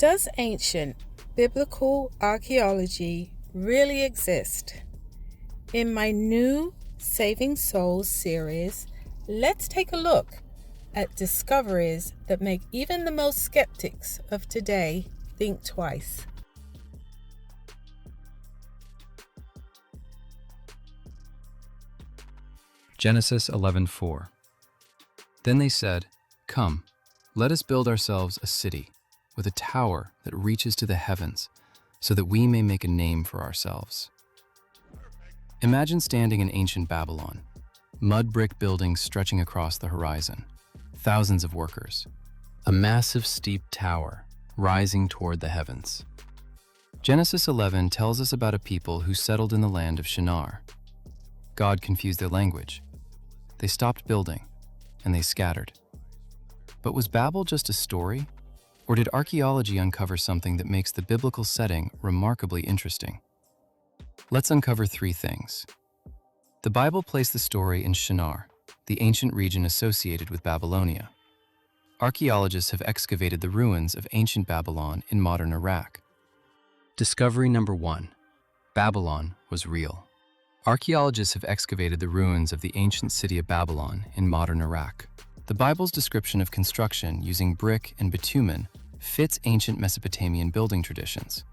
Does ancient biblical archaeology really exist? In my new Saving Souls series, let's take a look at discoveries that make even the most skeptics of today think twice. Genesis 11:4. Then they said, "Come, let us build ourselves a city with a tower that reaches to the heavens, so that we may make a name for ourselves." Imagine standing in ancient Babylon, mud brick buildings stretching across the horizon, thousands of workers, a massive steep tower rising toward the heavens. Genesis 11 tells us about a people who settled in the land of Shinar. God confused their language. They stopped building, and they scattered. But was Babel just a story? Or did archaeology uncover something that makes the biblical setting remarkably interesting? Let's uncover three things. The Bible placed the story in Shinar, the ancient region associated with Babylonia. Archaeologists have excavated the ruins of ancient Babylon in modern Iraq. Discovery number 1. Babylon was real. Archaeologists have excavated the ruins of the ancient city of Babylon in modern Iraq. The Bible's description of construction using brick and bitumen fits ancient Mesopotamian building traditions.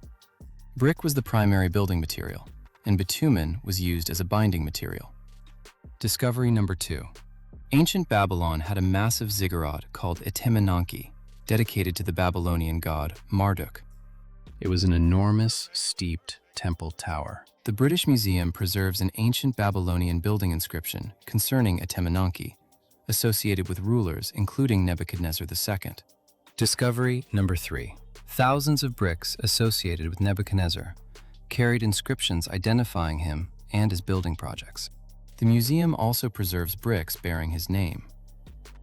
Brick was the primary building material, and bitumen was used as a binding material. Discovery number 2. Ancient Babylon had a massive ziggurat called Etemenanki, dedicated to the Babylonian god Marduk. It was an enormous, steeped temple tower. The British Museum preserves an ancient Babylonian building inscription concerning Etemenanki, associated with rulers including Nebuchadnezzar II. Discovery number 3. Thousands of bricks associated with Nebuchadnezzar carried inscriptions identifying him and his building projects. The museum also preserves bricks bearing his name.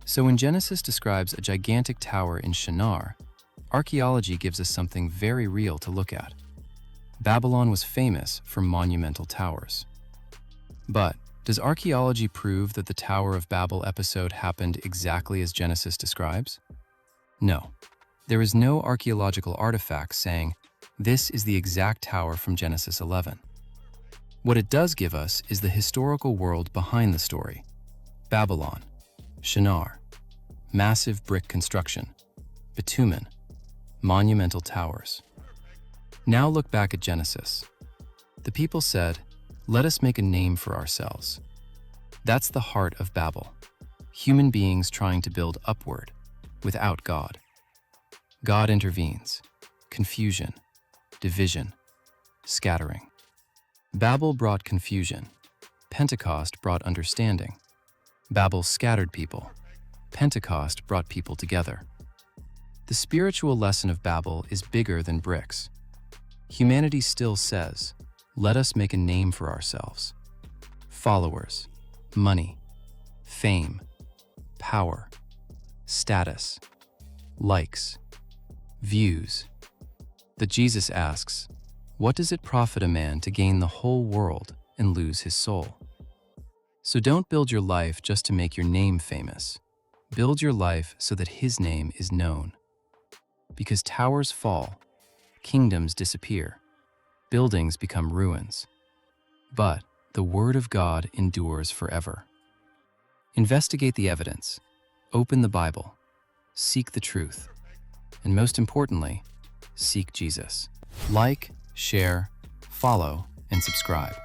So when Genesis describes a gigantic tower in Shinar, archaeology gives us something very real to look at. Babylon was famous for monumental towers. But does archaeology prove that the Tower of Babel episode happened exactly as Genesis describes? No. There is no archaeological artifact saying, this is the exact tower from Genesis 11. What it does give us is the historical world behind the story. Babylon, Shinar, massive brick construction, bitumen, monumental towers. Now look back at Genesis. The people said, "Let us make a name for ourselves." That's the heart of Babel. Human beings trying to build upward, without God. God intervenes. Confusion, division, scattering. Babel brought confusion. Pentecost brought understanding. Babel scattered people. Pentecost brought people together. The spiritual lesson of Babel is bigger than bricks. Humanity still says, "Let us make a name for ourselves." Followers, money, fame, power, status, likes, views. But Jesus asks, what does it profit a man to gain the whole world and lose his soul? So don't build your life just to make your name famous. Build your life so that his name is known. Because towers fall, kingdoms disappear, buildings become ruins. But the word of God endures forever. Investigate the evidence, open the Bible, seek the truth, and most importantly, seek Jesus. Like, share, follow, and subscribe.